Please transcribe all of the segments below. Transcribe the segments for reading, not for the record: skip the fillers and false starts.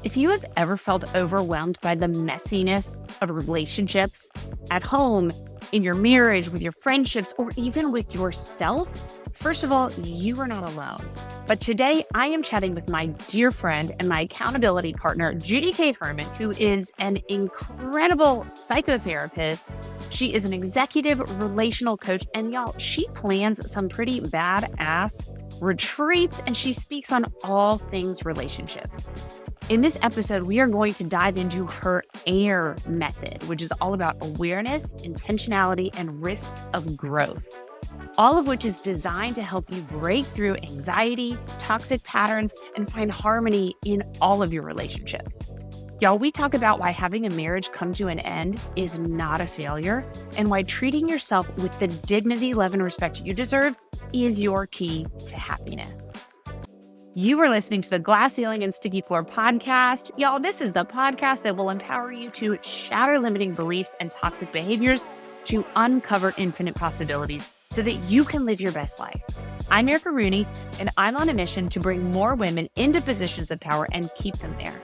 If you have ever felt overwhelmed by the messiness of relationships at home, in your marriage, with your friendships, or even with yourself, first of all, you are not alone. But today I am chatting with my dear friend and my accountability partner, Judy K. Herman, who is an incredible psychotherapist. She is an executive relational coach, and y'all, she plans some pretty badass retreats, and she speaks on all things relationships. In this episode, we are going to dive into her AIR method, which is all about awareness, intentionality, and risks of growth, all of which is designed to help you break through anxiety, toxic patterns, and find harmony in all of your relationships. Y'all, we talk about why having a marriage come to an end is not a failure, and why treating yourself with the dignity, love, and respect you deserve is your key to happiness. You are listening to the Glass Ceiling and Sticky Floor podcast. Y'all, this is the podcast that will empower you to shatter limiting beliefs and toxic behaviors to uncover infinite possibilities so that you can live your best life. I'm Erica Rooney, and I'm on a mission to bring more women into positions of power and keep them there.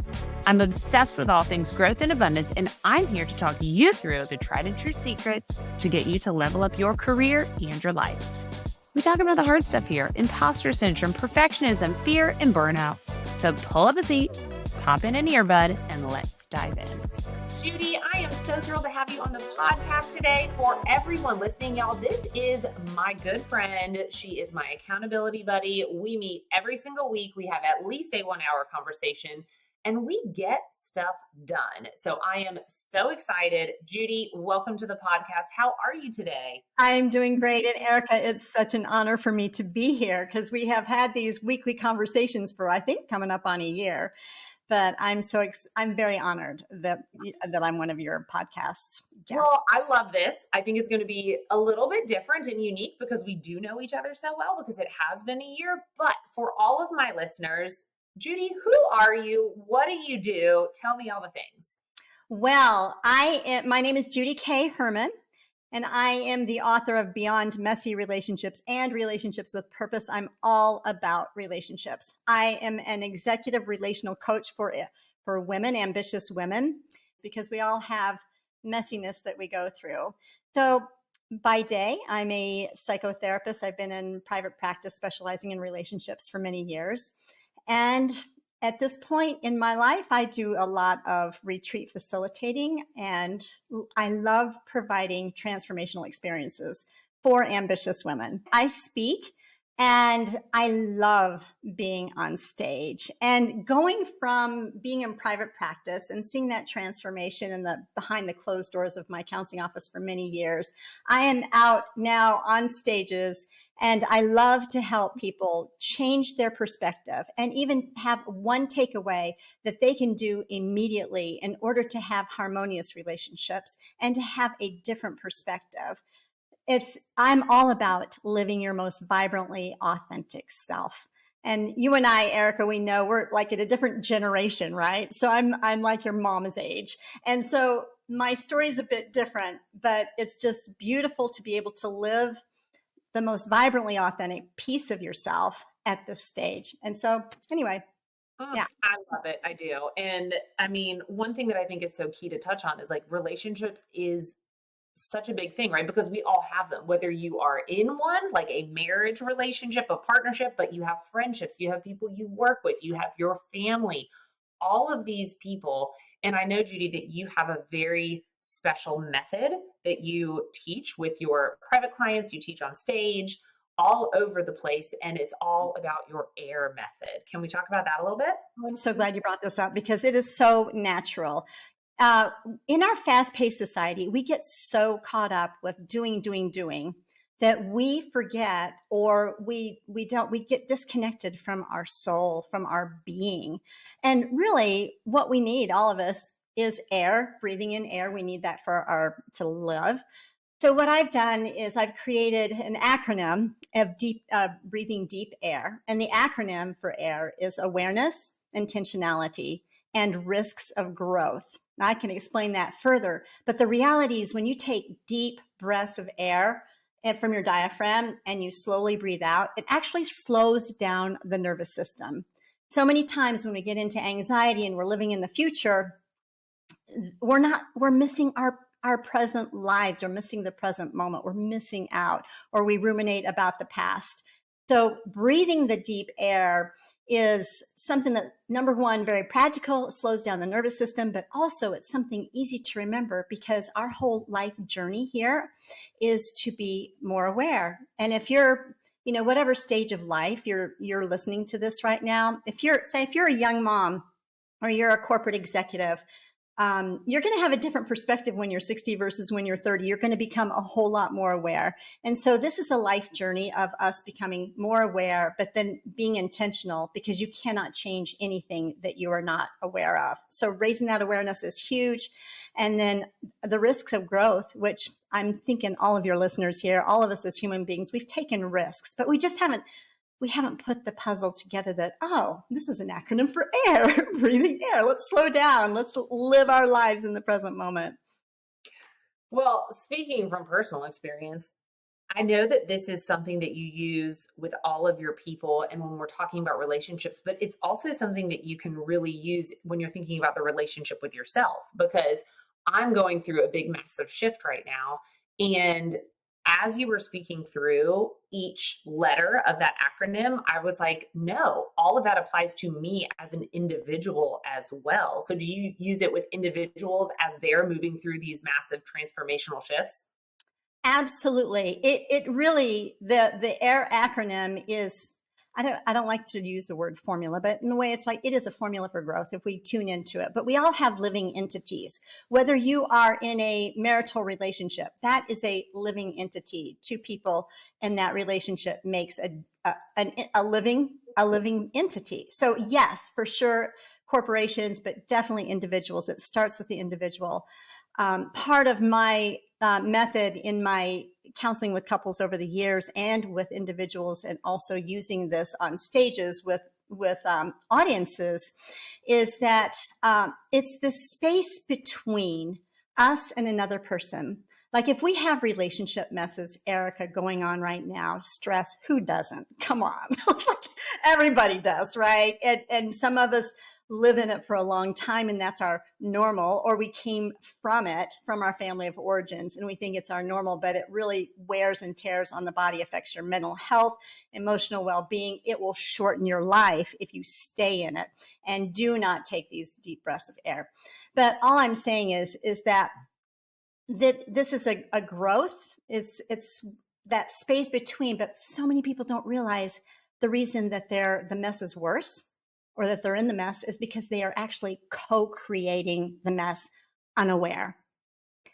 I'm obsessed with all things growth and abundance, and I'm here to talk you through the tried and true secrets to get you to level up your career and your life. We talk about the hard stuff here: imposter syndrome, perfectionism, fear, and burnout. So pull up a seat, pop in an earbud, and let's dive in. Judy, I am so thrilled to have you on the podcast today. For everyone listening, y'all, this is my good friend. She is my accountability buddy. We meet every single week. We have at least a 1-hour conversation, and we get stuff done. So I am so excited. Judy, welcome to the podcast. How are you today? I'm doing great. And Erica, it's such an honor for me to be here because we have had these weekly conversations for, I think, coming up on a year. But I'm very honored that I'm one of your podcast guests. Well, I love this. I think it's going to be a little bit different and unique because we do know each other so well, because it has been a year. But for all of my listeners, Judy, who are you? What do you do? Tell me all the things. Well, my name is Judy K. Herman, and I am the author of Beyond Messy Relationships and Relationships with Purpose. I'm all about relationships. I am an executive relational coach for women, ambitious women, because we all have messiness that we go through. So by day, I'm a psychotherapist. I've been in private practice specializing in relationships for many years. And at this point in my life, I do a lot of retreat facilitating, and I love providing transformational experiences for ambitious women. I speak, and I love being on stage, and going from being in private practice and seeing that transformation in the behind the closed doors of my counseling office for many years. I am out now on stages, and I love to help people change their perspective and even have one takeaway that they can do immediately in order to have harmonious relationships and to have a different perspective. I'm all about living your most vibrantly authentic self. And you and I, Erica, we know we're like at a different generation, right? So I'm like your mom's age. And so my story is a bit different, but it's just beautiful to be able to live the most vibrantly authentic piece of yourself at this stage. And so anyway, yeah. I love it. I do. And I mean, one thing that I think is so key to touch on is like relationships is such a big thing, right? Because we all have them, whether you are in one, like a marriage relationship, a partnership, but you have friendships, you have people you work with, you have your family, all of these people. And I know, Judy, that you have a very special method that you teach with your private clients, you teach on stage, all over the place, and it's all about your AIR method. Can we talk about that a little bit? I'm so glad you brought this up because it is so natural. In our fast-paced society, we get so caught up with doing that we forget, or we get disconnected from our soul, from our being. And really what we need, all of us, is air, breathing in air. We need that to live. So what I've done is I've created an acronym of breathing deep air. And the acronym for AIR is awareness, intentionality, and risks of growth. Now, I can explain that further, but the reality is when you take deep breaths of air from your diaphragm and you slowly breathe out, it actually slows down the nervous system. So many times when we get into anxiety and we're living in the future, we're missing our present lives. We're missing the present moment. We're missing out, or we ruminate about the past. So breathing the deep air is something that, number one, very practical, slows down the nervous system, but also it's something easy to remember because our whole life journey here is to be more aware. And if you're, whatever stage of life you're listening to this right now, if you're a young mom or you're a corporate executive, you're going to have a different perspective when you're 60 versus when you're 30. You're going to become a whole lot more aware. And so this is a life journey of us becoming more aware, but then being intentional, because you cannot change anything that you are not aware of. So raising that awareness is huge. And then the risks of growth, which I'm thinking all of your listeners here, all of us as human beings, we've taken risks, but we haven't put the puzzle together that, oh, this is an acronym for air, breathing air. Let's slow down. Let's live our lives in the present moment. Well, speaking from personal experience, I know that this is something that you use with all of your people and when we're talking about relationships, but it's also something that you can really use when you're thinking about the relationship with yourself, because I'm going through a big, massive shift right now. And as you were speaking through each letter of that acronym, I was like, no, all of that applies to me as an individual as well. So do you use it with individuals as they're moving through these massive transformational shifts? Absolutely. It really, the AIR acronym is, I don't like to use the word formula, but in a way it's like it is a formula for growth if we tune into it. But we all have living entities. Whether you are in a marital relationship, that is a living entity. Two people in that relationship makes a living entity. So yes, for sure, corporations, but definitely individuals. It starts with the individual. Part of my method in my counseling with couples over the years and with individuals, and also using this on stages with audiences, is that it's the space between us and another person. Like if we have relationship messes, Erica, going on right now, stress, who doesn't? Come on. It's like everybody does, right? And some of us live in it for a long time and that's our normal, or we came from it, from our family of origins, and we think it's our normal, but it really wears and tears on the body, affects your mental health, emotional well-being. It will shorten your life if you stay in it and do not take these deep breaths of air. But all I'm saying is that this is a growth. It's that space between, but so many people don't realize the reason that the mess is worse, or that they're in the mess, is because they are actually co-creating the mess unaware.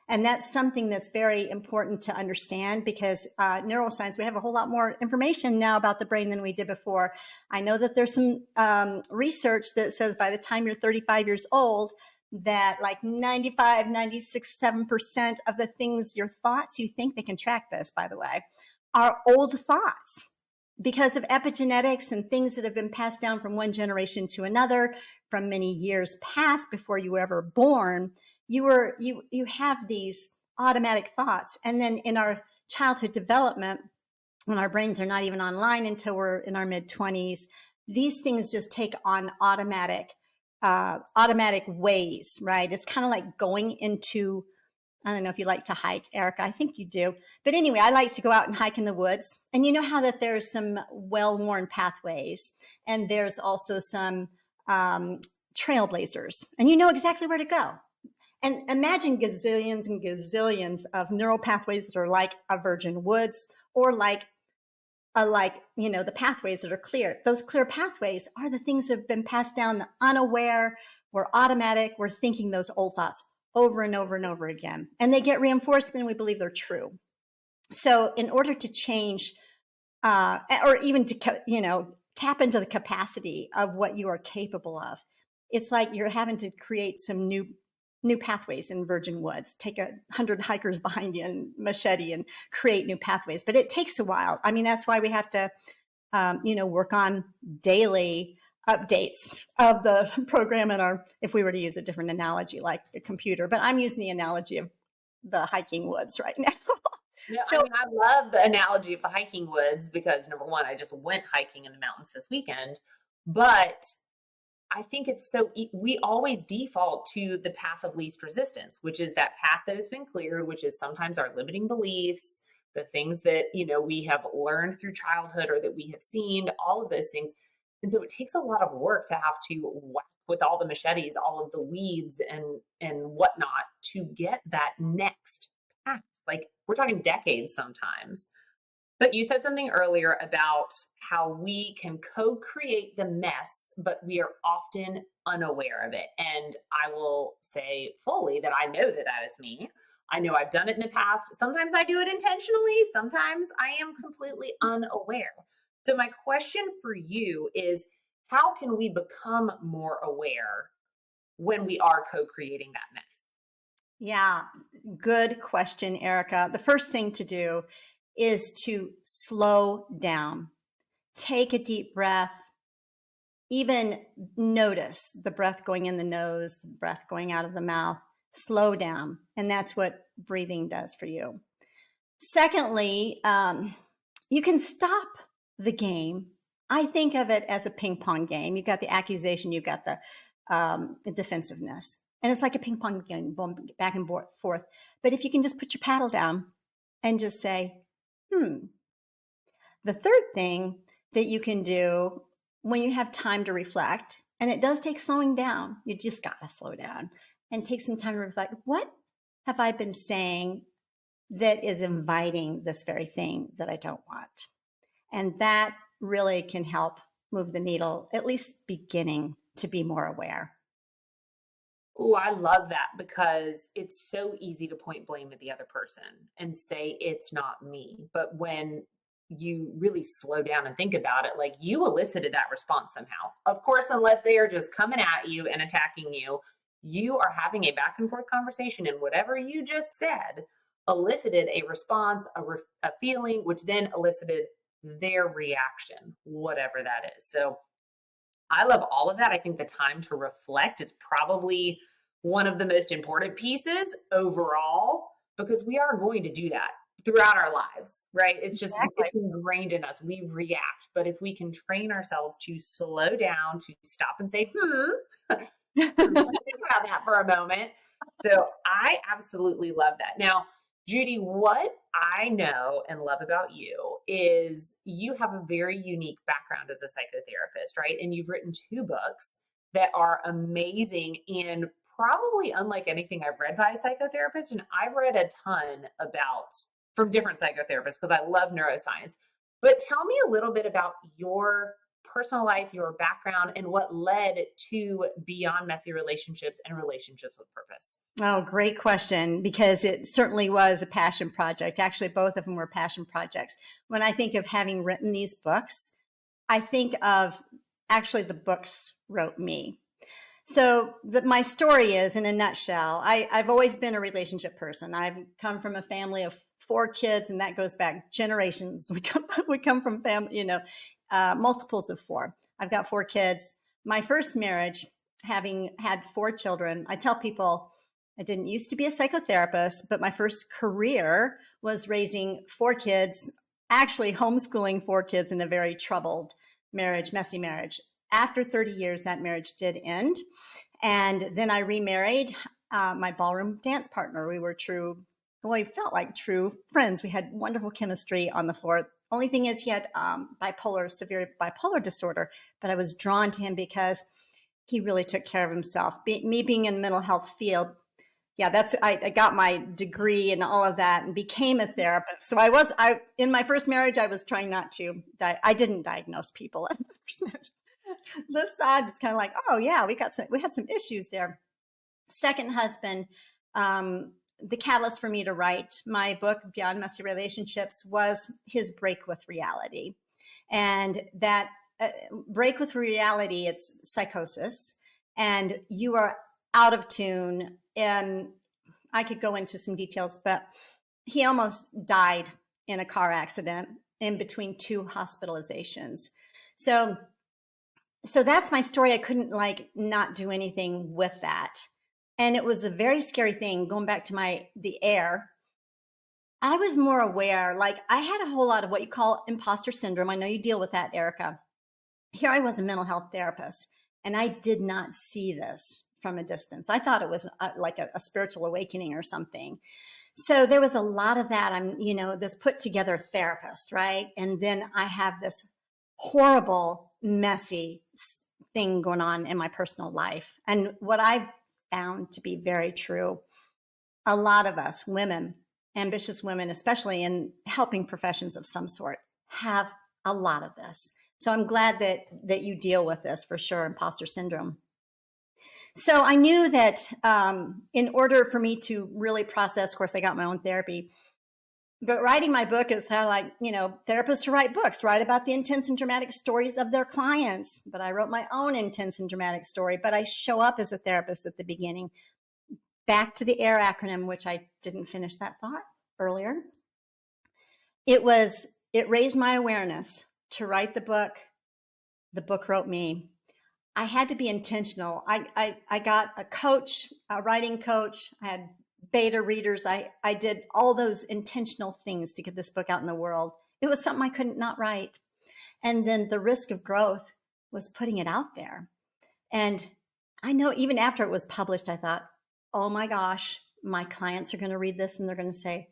And that's something that's very important to understand, because neuroscience, we have a whole lot more information now about the brain than we did before. I know that there's some research that says by the time you're 35 years old, that like 95, 96, 7% of the things, your thoughts, you think, they can track this, by the way, are old thoughts. Because of epigenetics and things that have been passed down from one generation to another from many years past before you were ever born, you have these automatic thoughts. And then in our childhood development, when our brains are not even online until we're in our mid-20s, these things just take on automatic ways, right? It's kind of like going into, I don't know if you like to hike, Erica. I think you do. But anyway, I like to go out and hike in the woods. And you know how that there's some well-worn pathways, and there's also some trailblazers, and you know exactly where to go. And imagine gazillions and gazillions of neural pathways that are like a virgin woods, or like the pathways that are clear. Those clear pathways are the things that have been passed down, the unaware. We're automatic. We're thinking those old thoughts over and over and over again. And they get reinforced, and we believe they're true. So in order to change, or even to, tap into the capacity of what you are capable of, it's like you're having to create some new pathways in virgin woods. Take 100 hikers behind you and machete and create new pathways. But it takes a while. I mean, that's why we have to, work on daily updates of the program if we were to use a different analogy like a computer. But I'm using the analogy of the hiking woods right now. Yeah, so, I mean, I love the analogy of the hiking woods because, number one, I just went hiking in the mountains this weekend. But I think it's we always default to the path of least resistance, which is that path that has been cleared, which is sometimes our limiting beliefs, the things that, we have learned through childhood or that we have seen, all of those things. And so it takes a lot of work to have to whack with all the machetes, all of the weeds and whatnot to get that next path. Like we're talking decades sometimes. But you said something earlier about how we can co-create the mess, but we are often unaware of it. And I will say fully that I know that that is me. I know I've done it in the past. Sometimes I do it intentionally. Sometimes I am completely unaware. So my question for you is, how can we become more aware when we are co-creating that mess? Yeah, good question, Erica. The first thing to do is to slow down. Take a deep breath. Even notice the breath going in the nose, the breath going out of the mouth. Slow down. And that's what breathing does for you. Secondly, you can stop the game. I think of it as a ping pong game. You've got the accusation, you've got the defensiveness. And it's like a ping pong game, going back and forth. But if you can just put your paddle down and just say, The third thing that you can do when you have time to reflect, and it does take slowing down, you just got to slow down and take some time to reflect. What have I been saying that is inviting this very thing that I don't want? And that really can help move the needle, at least beginning to be more aware. Oh, I love that because it's so easy to point blame at the other person and say it's not me. But when you really slow down and think about it, like you elicited that response somehow. Of course, unless they are just coming at you and attacking you, you are having a back and forth conversation, and whatever you just said elicited a response, a feeling, which then elicited their reaction, whatever that is. So I love all of that. I think the time to reflect is probably one of the most important pieces overall, because we are going to do that throughout our lives, right? It's just it's ingrained in us. We react. But if we can train ourselves to slow down, to stop and say, think about that for a moment. So I absolutely love that. Now, Judy, what I know and love about you is you have a very unique background as a psychotherapist, right? And you've written 2 books that are amazing and probably unlike anything I've read by a psychotherapist. And I've read a ton about from different psychotherapists because I love neuroscience. But tell me a little bit about your personal life, your background, and what led to Beyond Messy Relationships and Relationships with Purpose. Oh, great question, because it certainly was a passion project. Actually, both of them were passion projects. When I think of having written these books, I think of actually the books wrote me. So my story is, in a nutshell, I've always been a relationship person. I've come from a family of 4 kids, and that goes back generations. We come from family, multiples of 4. I've got 4 kids. My first marriage, having had 4 children, I tell people I didn't used to be a psychotherapist, but my first career was raising 4 kids, actually homeschooling 4 kids in a very troubled marriage, messy marriage. After 30 years, that marriage did end. And then I remarried my ballroom dance partner. We felt like true friends. We had wonderful chemistry on the floor. Only thing is he had severe bipolar disorder, but I was drawn to him because he really took care of himself. Me being in the mental health field, I got my degree and all of that and became a therapist. So in my first marriage, I was trying not to, I didn't diagnose people in my first marriage. This side is kind of like, oh yeah, we had some issues there. Second husband, the catalyst for me to write my book, Beyond Messy Relationships, was his break with reality. And that break with reality, it's psychosis, and you are out of tune. And I could go into some details, but he almost died in a car accident in between 2 hospitalizations. So that's my story. I couldn't not do anything with that. And it was a very scary thing going back to the air. I was more aware, I had a whole lot of what you call imposter syndrome. I know you deal with that, Erica. Here I was, a mental health therapist, And I did not see this from a distance. I thought it was like a spiritual awakening or something. So there was a lot of that. I'm, this put together therapist, right? And then I have this horrible, messy thing going on in my personal life. And what I've found to be very true, a lot of us women, ambitious women, especially in helping professions of some sort, have a lot of this. So I'm glad that you deal with this for sure, imposter syndrome. So I knew that in order for me to really process, of course, I got my own therapy, but writing my book is how, like, therapists who write books, write about the intense and dramatic stories of their clients. But I wrote my own intense and dramatic story, but I show up as a therapist at the beginning. Back to the AIR acronym, which I didn't finish that thought earlier. It raised my awareness to write the book. The book wrote me. I had to be intentional. I got a coach, a writing coach. I had beta readers. I did all those intentional things to get this book out in the world. It was something I couldn't not write. And then the risk of growth was putting it out there. And I know even after it was published, I thought, oh my gosh, my clients are going to read this and they're going to say,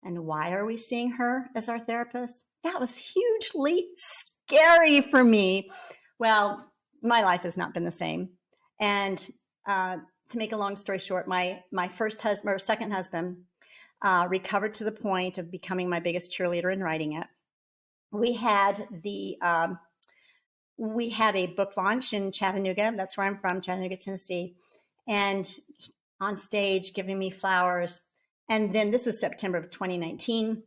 and why are we seeing her as our therapist? That was hugely scary for me. Well, my life has not been the same. And to make a long story short, my first husband or second husband recovered to the point of becoming my biggest cheerleader in writing it. We had a book launch in Chattanooga. That's where I'm from, Chattanooga, Tennessee. And on stage, giving me flowers. And then this was September of 2019.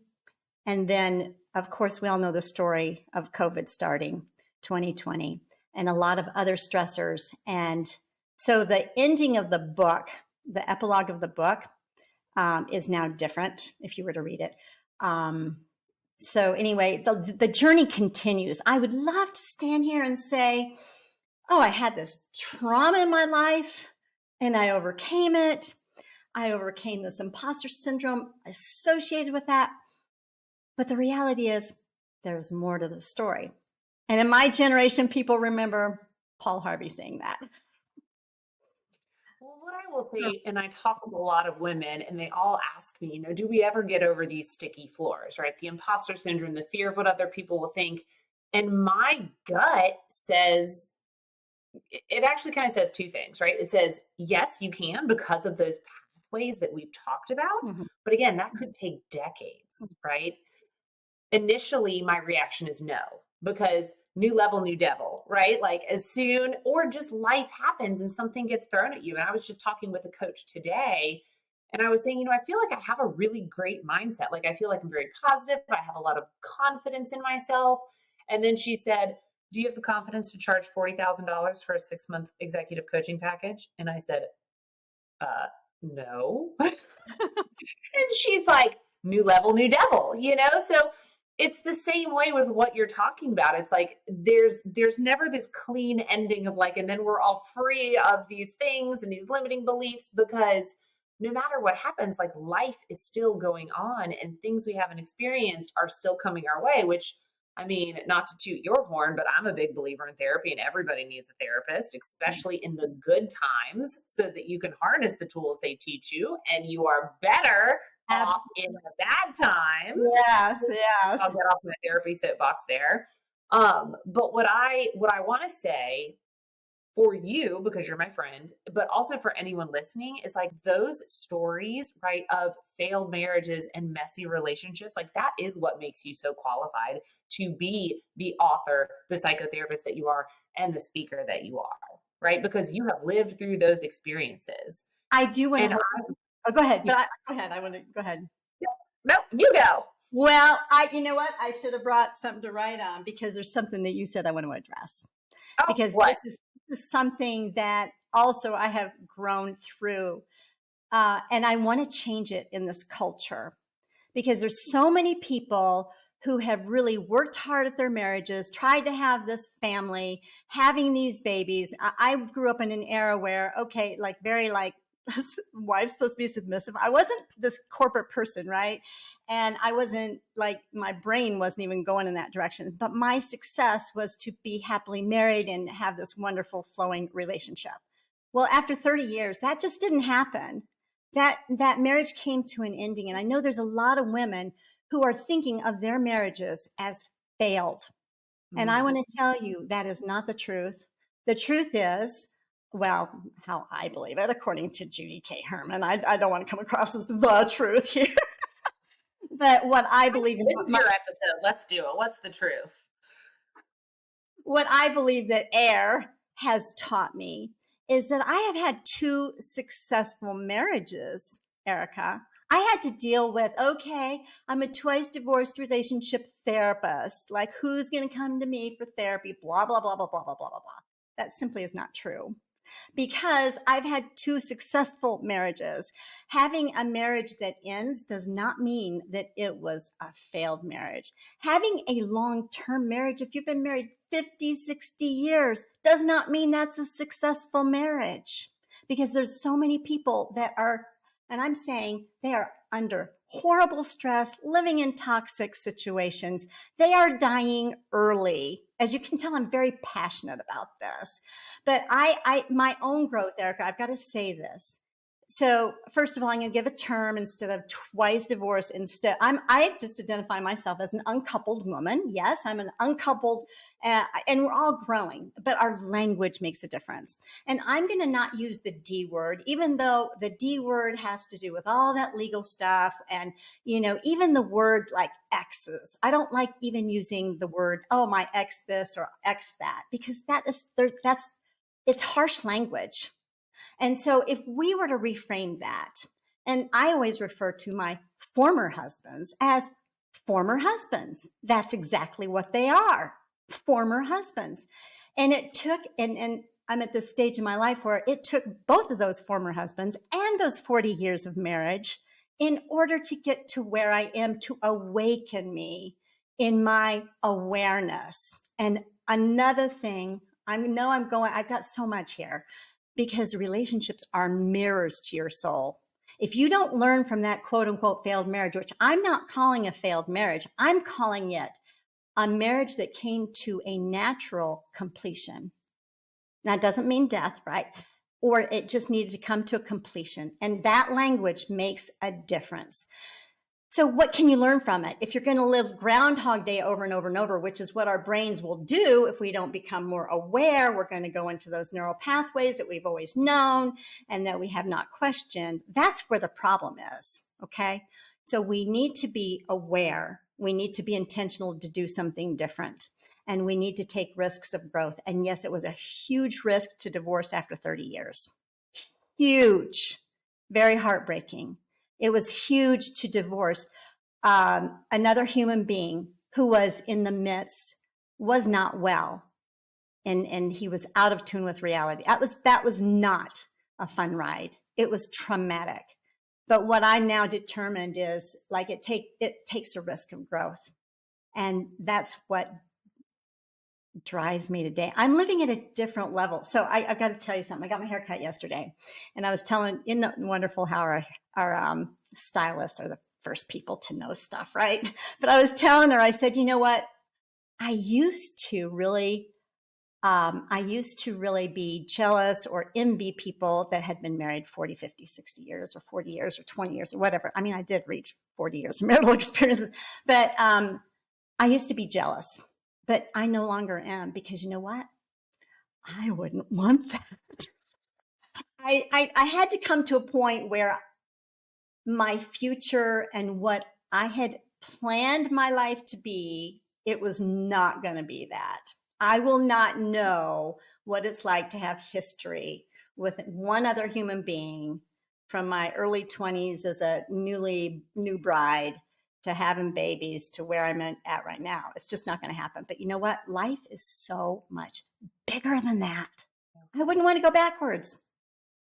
And then, of course, we all know the story of COVID starting 2020 and a lot of other stressors. And so the ending of the book, the epilogue of the book, is now different if you were to read it. So anyway, the journey continues. I would love to stand here and say, oh, I had this trauma in my life and I overcame it. I overcame this imposter syndrome associated with that. But the reality is there's more to the story. And in my generation, people remember Paul Harvey saying that. Well, what I will say, and I talk with a lot of women, and they all ask me, do we ever get over these sticky floors, right? The imposter syndrome, the fear of what other people will think. And my gut says, it actually kind of says two things, right? It says, yes, you can because of those pathways that we've talked about. Mm-hmm. But again, that could take decades, right? Initially, my reaction is no, because new level, new devil, right? Like as soon, or just life happens and something gets thrown at you. And I was just talking with a coach today and I was saying, I feel like I have a really great mindset. Like I feel like I'm very positive. I have a lot of confidence in myself. And then she said, do you have the confidence to charge $40,000 for a 6-month executive coaching package? And I said, no. And she's like, new level, new devil, So it's the same way with what you're talking about. It's like there's never this clean ending of like, and then we're all free of these things and these limiting beliefs, because no matter what happens, like life is still going on and things we haven't experienced are still coming our way, which, I mean, not to toot your horn, but I'm a big believer in therapy and everybody needs a therapist, especially in the good times, so that you can harness the tools they teach you and you are better off in the bad times. Yes. I'll get off my therapy soapbox there. But what I want to say for you, because you're my friend, but also for anyone listening, is like those stories, right, of failed marriages and messy relationships, like that is what makes you so qualified to be the author, the psychotherapist that you are, and the speaker that you are, right? Because you have lived through those experiences. I do want to. Go ahead. But go ahead. I want to go ahead. No, you go. Well, you know what? I should have brought something to write on because there's something that you said I want to address. Because this is something that also I have grown through. And I want to change it in this culture because there's so many people who have really worked hard at their marriages, tried to have this family, having these babies. I grew up in an era where, okay, like very like wife's supposed to be submissive. I wasn't this corporate person, right? And I wasn't like, my brain wasn't even going in that direction. But my success was to be happily married and have this wonderful flowing relationship. Well, after 30 years, that just didn't happen. That marriage came to an ending. And I know there's a lot of women who are thinking of their marriages as failed. And I want to tell you that is not the truth. The truth is, well, how I believe it, according to Judy K. Herman. I don't want to come across as the truth here, but what I believe in. It's your episode. Let's do it. What's the truth? What I believe that air has taught me is that I have had 2 successful marriages, Erica. I had to deal with, okay, I'm a twice divorced relationship therapist. Like, who's going to come to me for therapy? Blah, blah, blah, blah, blah, blah, blah, blah, blah. That simply is not true. Because I've had 2 successful marriages. Having a marriage that ends does not mean that it was a failed marriage. Having a long-term marriage, if you've been married 50, 60 years, does not mean that's a successful marriage. Because there's so many people that are, and I'm saying they are under horrible stress, living in toxic situations. They are dying early. As you can tell, I'm very passionate about this. But my own growth, Erica, I've got to say this. So first of all, I'm going to give a term instead of twice divorced. I just identify myself as an uncoupled woman. Yes, I'm an uncoupled, and we're all growing, but our language makes a difference. And I'm going to not use the D word, even though the D word has to do with all that legal stuff. And, even the word like exes, I don't like even using the word, oh, my ex this or ex that, because it's harsh language. And so if we were to reframe that, and I always refer to my former husbands as former husbands, that's exactly what they are, former husbands. And it took, and I'm at this stage in my life where it took both of those former husbands and those 40 years of marriage in order to get to where I am, to awaken me in my awareness. And another thing, I've got so much here, because relationships are mirrors to your soul. If you don't learn from that quote unquote failed marriage, which I'm not calling a failed marriage, I'm calling it a marriage that came to a natural completion. That doesn't mean death, right? Or it just needed to come to a completion. And that language makes a difference. So what can you learn from it? If you're going to live Groundhog Day over and over and over, which is what our brains will do if we don't become more aware, we're going to go into those neural pathways that we've always known and that we have not questioned. That's where the problem is, okay? So we need to be aware. We need to be intentional to do something different. And we need to take risks of growth. And yes, it was a huge risk to divorce after 30 years. Huge, very heartbreaking. It was huge to divorce another human being who was in the midst, was not well, and he was out of tune with reality. That was not a fun ride. It was traumatic. But what I'm now determined is, like, it takes a risk of growth, and that's what drives me today. I'm living at a different level. So I've got to tell you something. I got my hair cut yesterday, and I was telling, isn't it wonderful how our stylists are the first people to know stuff, right? But I was telling her, I said, you know what? I used to really be jealous or envy people that had been married 40, 50, 60 years or 40 years or 20 years or whatever. I mean, I did reach 40 years of marital experiences, but I used to be jealous. But I no longer am, because you know what? I wouldn't want that. I had to come to a point where my future and what I had planned my life to be, it was not going to be that. I will not know what it's like to have history with one other human being from my early 20s as a new bride to having babies to where I'm at right now. It's just not going to happen. But you know what? Life is so much bigger than that. I wouldn't want to go backwards.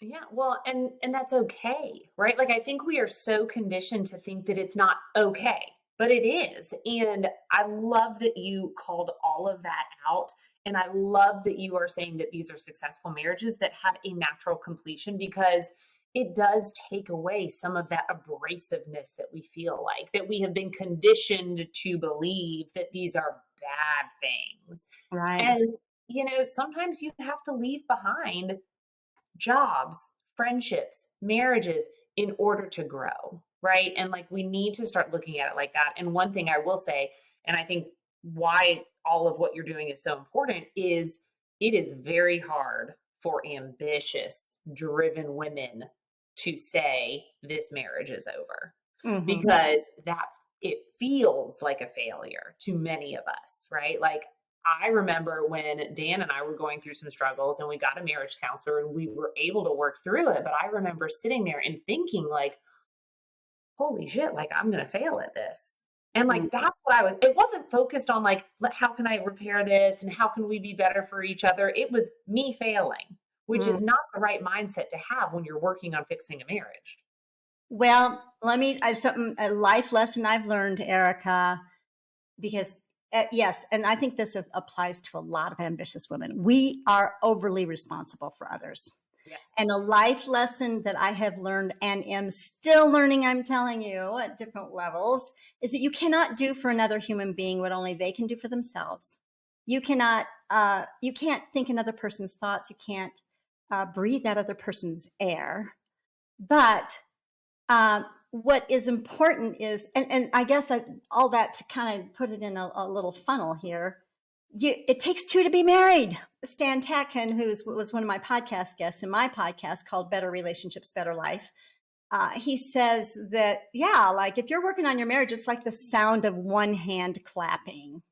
Yeah, well, and that's okay, right? Like, I think we are so conditioned to think that it's not okay, but it is. And I love that you called all of that out. And I love that you are saying that these are successful marriages that have a natural completion, because it does take away some of that abrasiveness that we feel like, that we have been conditioned to believe that these are bad things. Right. And, sometimes you have to leave behind jobs, friendships, marriages in order to grow, right? And like we need to start looking at it like that. And one thing I will say, and I think why all of what you're doing is so important, is it is very hard for ambitious, driven women to say this marriage is over, Hmm. because that it feels like a failure to many of us, right? Like I remember when Dan and I were going through some struggles and we got a marriage counselor and we were able to work through it. But I remember sitting there and thinking, like, holy shit, like I'm going to fail at this. And like that's what it wasn't focused on like, how can I repair this and how can we be better for each other? It was me failing, which is not the right mindset to have when you're working on fixing a marriage. Well, a life lesson I've learned, Erica, because yes, and I think this applies to a lot of ambitious women. We are overly responsible for others. Yes. And a life lesson that I have learned and am still learning, I'm telling you, at different levels, is that you cannot do for another human being what only they can do for themselves. You can't think another person's thoughts. You can't breathe that other person's air. But what is important is, and I guess all that to kind of put it in a little funnel here, it takes two to be married. Stan Tatkin, who was one of my podcast guests in my podcast called Better Relationships, Better Life, he says that, yeah, like if you're working on your marriage, it's like the sound of one hand clapping.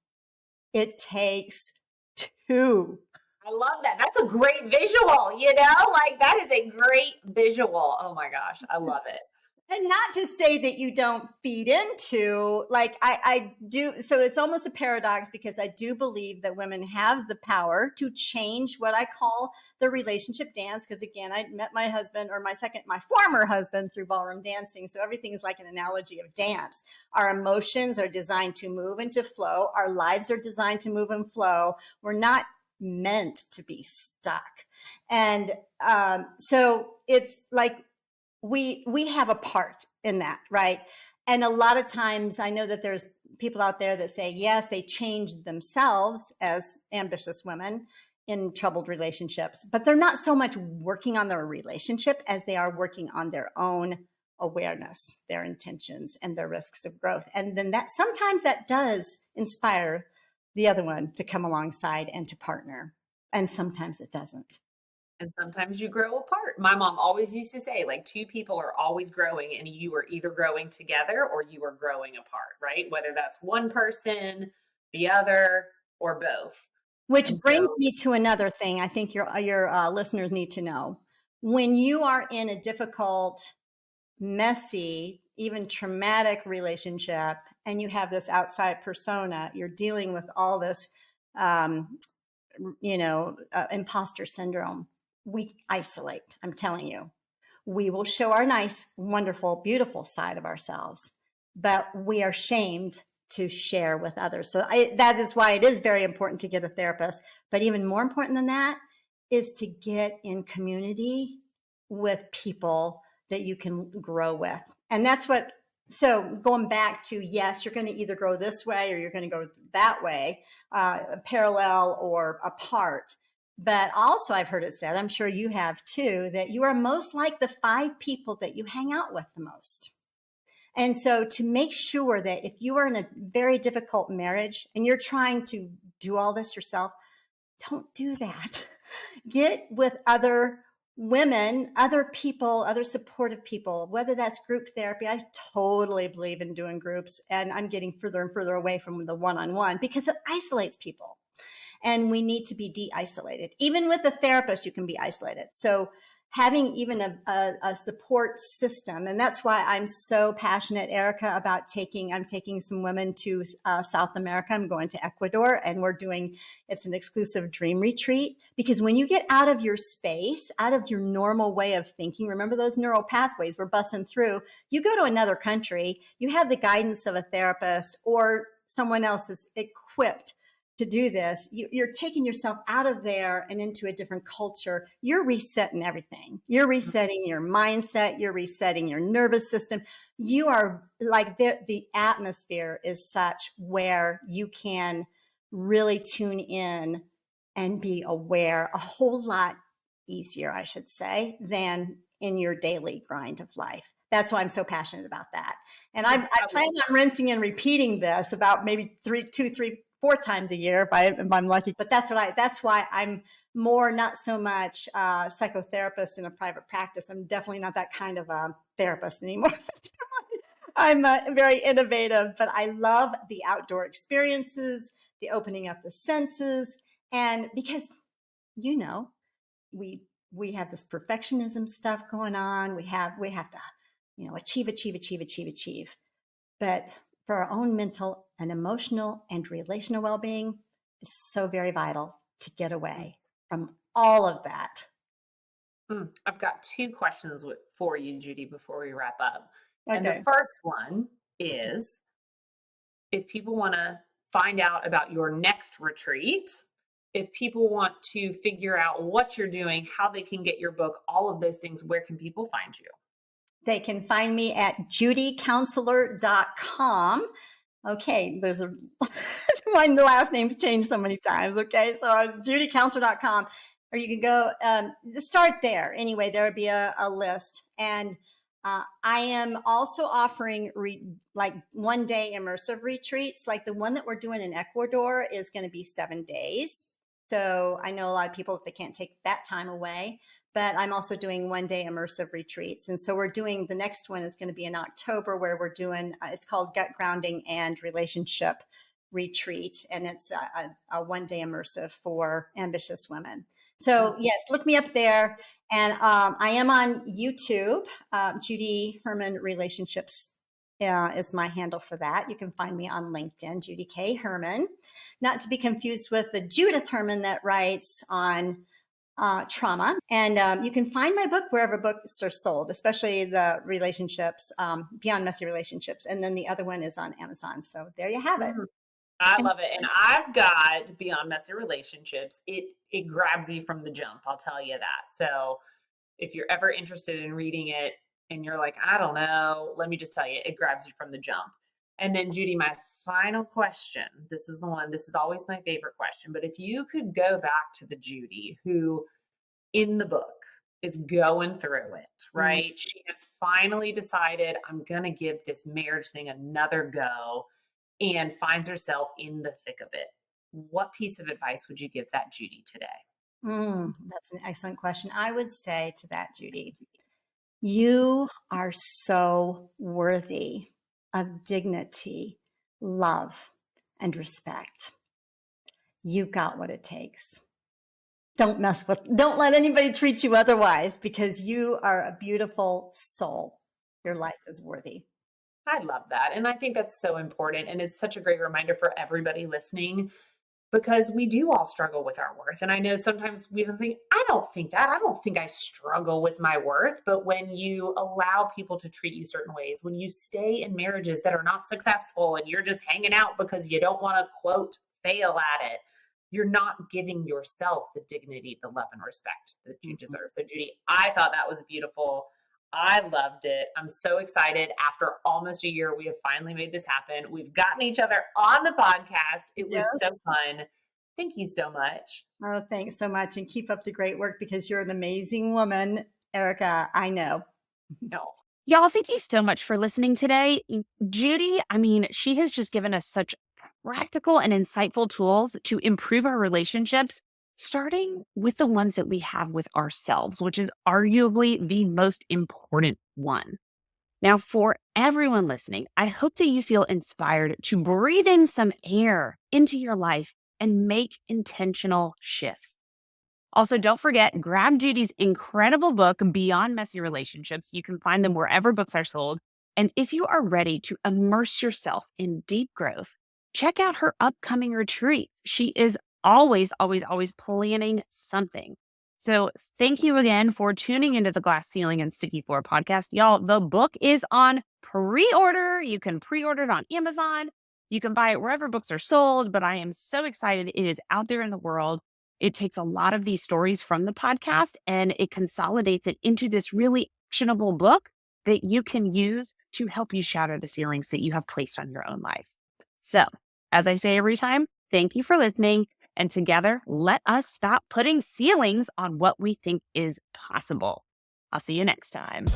It takes two. I love that. That's a great visual, like that is a great visual. Oh my gosh, I love it. And not to say that you don't feed into, like I do. So it's almost a paradox because I do believe that women have the power to change what I call the relationship dance. Because again, I met my husband or my former husband through ballroom dancing. So everything is like an analogy of dance. Our emotions are designed to move and to flow. Our lives are designed to move and flow. We're not meant to be stuck. And so it's like, we have a part in that, right? And a lot of times I know that there's people out there that say, yes, they changed themselves as ambitious women in troubled relationships, but they're not so much working on their relationship as they are working on their own awareness, their intentions, and their risks of growth. And then that sometimes that does inspire the other one to come alongside and to partner. And sometimes it doesn't. And sometimes you grow apart. My mom always used to say, like, two people are always growing, and you are either growing together or you are growing apart, right? Whether that's one person, the other, or both. Which And brings so, me to another thing I think your listeners need to know. When you are in a difficult, messy, even traumatic relationship, and you have this outside persona, you're dealing with all this, imposter syndrome. We isolate. I'm telling you, we will show our nice, wonderful, beautiful side of ourselves, but we are shamed to share with others. So that is why it is very important to get a therapist. But even more important than that is to get in community with people that you can grow with. And that's what, so going back to, yes, you're going to either grow this way or you're going to go that way, parallel or apart. But also I've heard it said, I'm sure you have too, that you are most like the 5 people that you hang out with the most. And so to make sure that if you are in a very difficult marriage and you're trying to do all this yourself, don't do that. Get with other women, other people, other supportive people, whether that's group therapy. I totally believe in doing groups, and I'm getting further and further away from the one-on-one because it isolates people. And we need to be de-isolated. Even with a therapist, you can be isolated. So having even a support system, and that's why I'm so passionate, Erica, about I'm taking some women to South America. I'm going to Ecuador, and it's an exclusive dream retreat, because when you get out of your space, out of your normal way of thinking, remember those neural pathways we're busting through, you go to another country, you have the guidance of a therapist or someone else that's equipped to do this, you're taking yourself out of there and into a different culture. You're resetting everything. You're resetting your mindset. You're resetting your nervous system. You are like the atmosphere is such where you can really tune in and be aware a whole lot easier, I should say, than in your daily grind of life. That's why I'm so passionate about that. And I plan on rinsing and repeating this about maybe 2, 3, 4 times a year if I'm lucky. But that's why I'm more not so much psychotherapist in a private practice. I'm definitely not that kind of a therapist anymore. I'm very innovative, but I love the outdoor experiences, the opening up the senses, and because we have this perfectionism stuff going on. We have to achieve. But for our own mental and emotional and relational well-being, it's so very vital to get away from all of that. I've got 2 questions for you, Judy, before we wrap up. Okay. And the first one is, if people want to find out about your next retreat, if people want to figure out what you're doing, how they can get your book, all of those things, where can people find you? They can find me at judycounselor.com. Okay, there's my last name's changed so many times. Okay, so it's judycounselor.com, or you can go start there. Anyway, there will be a list. And I am also offering like 1-day immersive retreats. Like the one that we're doing in Ecuador is going to be 7 days. So I know a lot of people, if they can't take that time away, but I'm also doing 1-day immersive retreats. And so we're doing, the next one is going to be in October, where we're doing, it's called Gut Grounding and Relationship Retreat. And it's a 1-day immersive for ambitious women. So yes, look me up there. And I am on YouTube. Judy Herman Relationships is my handle for that. You can find me on LinkedIn, Judy K. Herman, not to be confused with the Judith Herman that writes on trauma. And you can find my book wherever books are sold, especially the relationships, Beyond Messy Relationships. And then the other one is on Amazon. So there you have it. I love it. And I've got Beyond Messy Relationships. It grabs you from the jump, I'll tell you that. So if you're ever interested in reading it and you're like, I don't know, let me just tell you, it grabs you from the jump. And then Judy, my final question, this is always my favorite question, but if you could go back to the Judy who in the book is going through it, right? Mm-hmm. She has finally decided, I'm going to give this marriage thing another go, and finds herself in the thick of it. What piece of advice would you give that Judy today? That's an excellent question. I would say to that Judy, you are so worthy of dignity, love, and respect. You got what it takes. Don't let anybody treat you otherwise, because you are a beautiful soul. Your life is worthy. I love that. And I think that's so important. And it's such a great reminder for everybody listening, because we do all struggle with our worth. And I know sometimes we don't think, I don't think I struggle with my worth. But when you allow people to treat you certain ways, when you stay in marriages that are not successful and you're just hanging out because you don't want to, quote, fail at it, you're not giving yourself the dignity, the love, and respect that you deserve. So Judy, I thought that was beautiful. I loved it. I'm so excited. After almost a year, we have finally made this happen. We've gotten each other on the podcast. It was so fun. Thank you so much. Oh, thanks so much. And keep up the great work, because you're an amazing woman, Erica. I know. No. Y'all, thank you so much for listening today. Judy, she has just given us such practical and insightful tools to improve our relationships, starting with the ones that we have with ourselves, which is arguably the most important one. Now, for everyone listening, I hope that you feel inspired to breathe in some air into your life and make intentional shifts. Also, don't forget, grab Judy's incredible book, Beyond Messy Relationships. You can find them wherever books are sold. And if you are ready to immerse yourself in deep growth, check out her upcoming retreats. She is always planning something. So thank you again for tuning into the Glass Ceiling and Sticky Floor podcast. Y'all, the book is on pre-order. You can pre-order it on Amazon. You can buy it wherever books are sold, but I am so excited it is out there in the world. It takes a lot of these stories from the podcast and it consolidates it into this really actionable book that you can use to help you shatter the ceilings that you have placed on your own life. So, as I say every time, thank you for listening. And together, let us stop putting ceilings on what we think is possible. I'll see you next time.